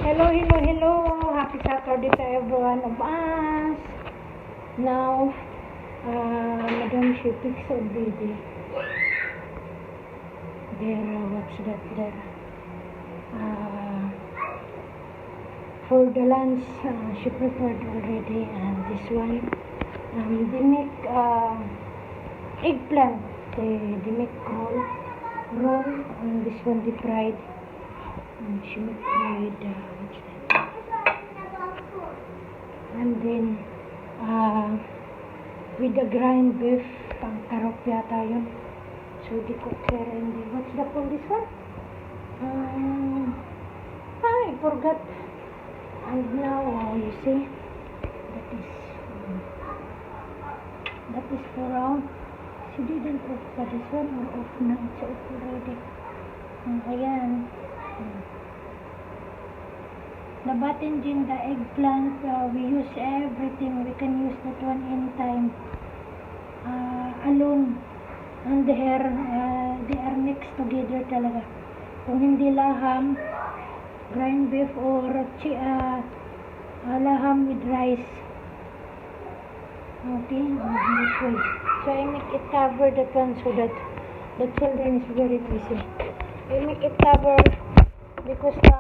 Hello, hello, hello. Happy Saturday to everyone of us. Now, Madam, she picks already. There, what's that there? For the lunch, she prepared already. And this one, they make eggplant. They make roll. And this one, they fried. She make fried, what's that? And then with the grind beef, pang tarok yata yun. So they cook there. And then what's the call this one? I forgot. And now you see that is for round. She didn't off pa this one or off na. It's off already. Ayan. The batinjin, the eggplant, we use everything. We can use that one anytime. Alone. And here, they are mixed together talaga. Kung hindi laham, grind beef or laham with rice. Okay, this way. So I make it cover that one so that the children is very busy. I make it cover because the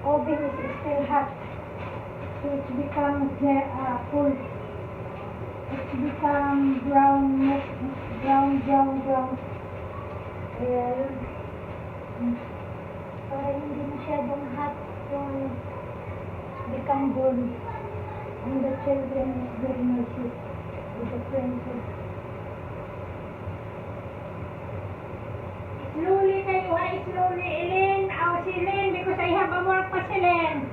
oven is still hot, so it's become full. It's become brown. Ayan. Para hindi masyadong hot yung become burn. And the children is very noisy with the pencil. Slowly kayo, slowly, Ellen. Si Ellen, because I have a work pa si Ellen.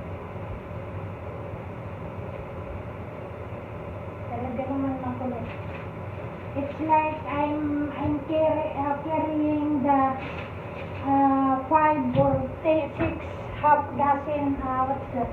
Talaga naman makulit. It's like I'm carrying the 5 or 6 half dozen, what's that?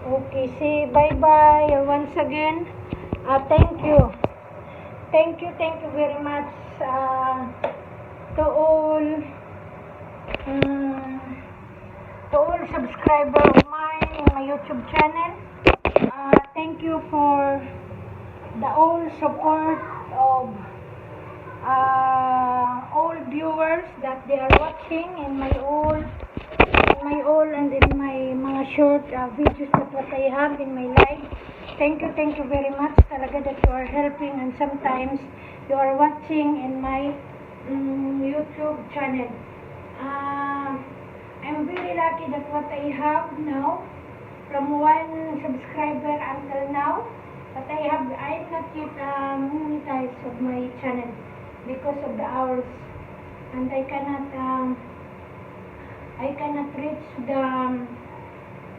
Okay, say bye-bye once again. Thank you very much to all subscribers of mine in my YouTube channel. Thank you for the all support of all viewers that they are watching in my all and in my mga short videos that what I have in my life. Thank you very much talaga that you are helping, and sometimes you are watching in my YouTube channel. I'm very lucky that what I have now from 1 subscriber until now, but I'm not yet monetized of my channel because of the hours, and I cannot reach the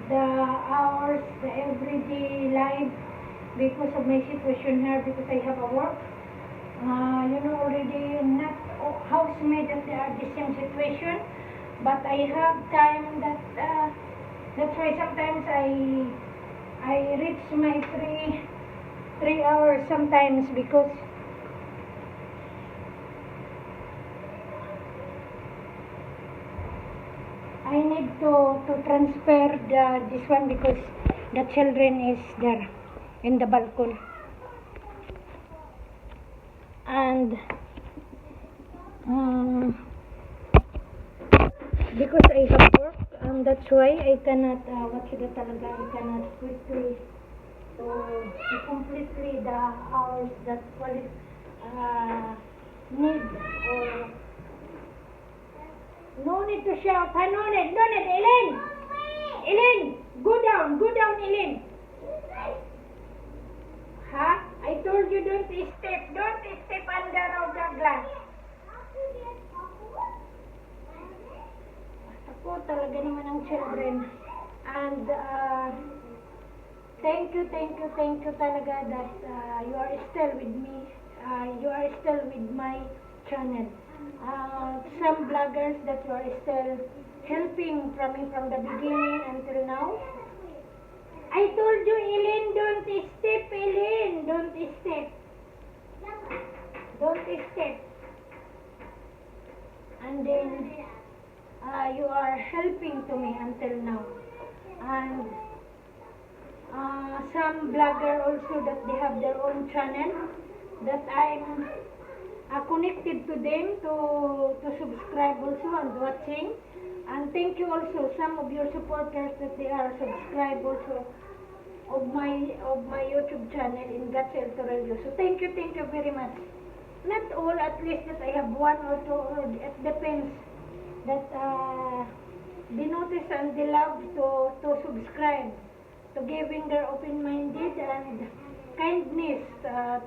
hours, the everyday life because of my situation here, because I have a work. Already not housemaid that they are the same situation, but I have time that's why sometimes I reach my 3 hours sometimes, because I need to transfer this one because the children is there in the balcony, and because I have work, and that's why I cannot I cannot quickly to completely the hours that need, or no need to shout. No need, Ellen, go down, Ellen. I told you don't step under the glass. Ako talaga naman ang children. And thank you talaga that you are still with me. You are still with my channel. Some vloggers that you are still helping from me from the beginning until now. I told you, Ellen, don't step, Ellen. Don't step. Don't step. And then, you are helping to me until now. And some blogger also that they have their own channel that I'm connected to them to subscribe also and watching. And thank you also some of your supporters that they are subscribed also of my YouTube channel in Gatchel Torello. So thank you very much. Not all, at least that I have one or two, or it depends that they notice and they love to subscribe, to giving their open-minded and kindness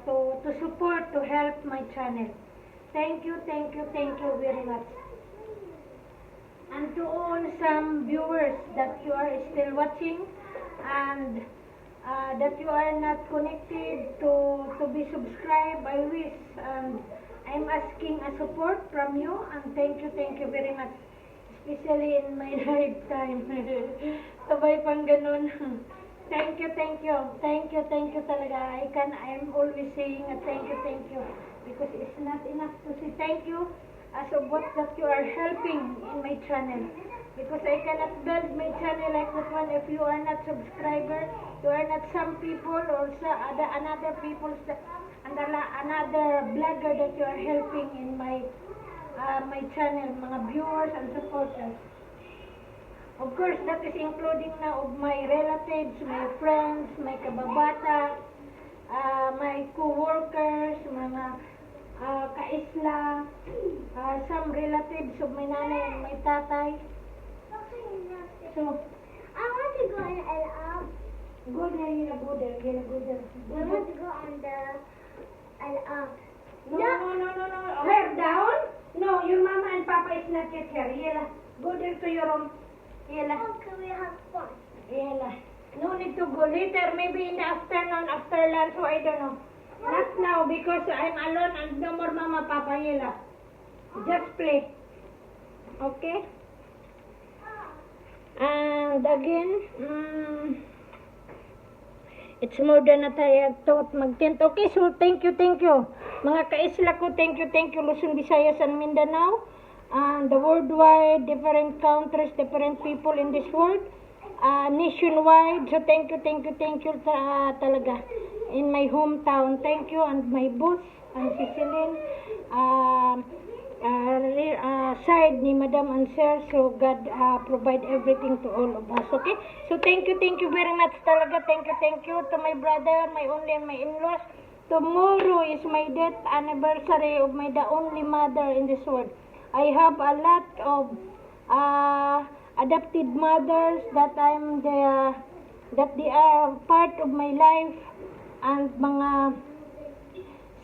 to support, to help my channel. Thank you very much. And to all some viewers that you are still watching and that you are not connected to be subscribed, I wish and I'm asking a support from you, and thank you very much, especially in my lifetime. Sabay pang ganun. Thank you talaga. I'm always saying a thank you because it's not enough to say thank you as of what that you are helping in my channel, because I cannot build my channel like that one if you are not subscriber, you are not some people or another people and another blogger that you are helping in my my channel, mga viewers and supporters. Of course, that is including now of my relatives, my friends, my kababata, my co-workers, mga kaisla, some relatives of my nanay and my tatay. So, I want to go in Al-Ab. Go there. I want to go on the Al-Ab. No. Her down? No, your mama and papa is not yet here. Yela, go there to your room. Yela. Oh, can we have fun? Yela. No need to go later, maybe in the afternoon, after lunch, so I don't know. Not now, because I'm alone and no more mama, papa, Yela. Just play. Okay? And again, it's more than na tayo thought mag-tent. Okay, so thank you. Mga kaisla ko, thank you. Luzon, Visayas, and Mindanao. And the worldwide, different countries, different people in this world. Nationwide. So thank you talaga. In my hometown, thank you. And my boss, and Cecilin, side ni Madam and Sir. So God provide everything to all of us. Okay? So thank you very much talaga. Thank you to my brother, my only and my in-laws. Tomorrow is my death anniversary of my the only mother in this world. I have a lot of adopted mothers that that they are part of my life, and mga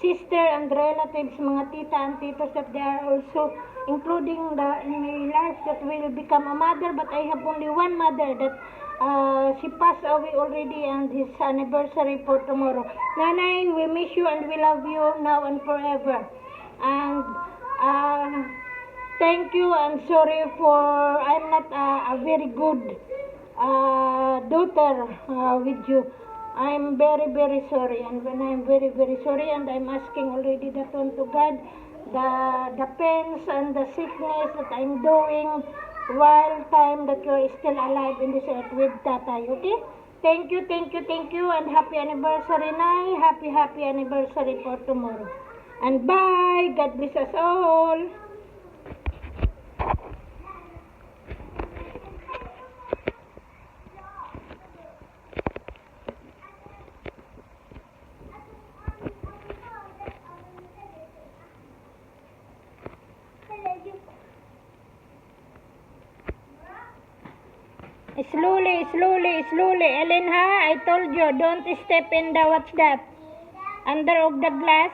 sister and relatives, mga tita and titos that they are also including in my life that will become a mother, but I have only one mother that she passed away already, and his anniversary for tomorrow. Nanay, we miss you and we love you now and forever. And thank you, and sorry for I'm not a very good daughter with you. I'm very sorry, and when I'm very sorry, and I'm asking already that one to God, the pains and the sickness that I'm doing while time that you're still alive in this earth with Tatay, okay? Thank you, and happy anniversary, Nay. Happy anniversary for tomorrow. And bye. God bless us all. Slowly, Ellen, ha? I told you, don't step in the, what's that? Under of the glass.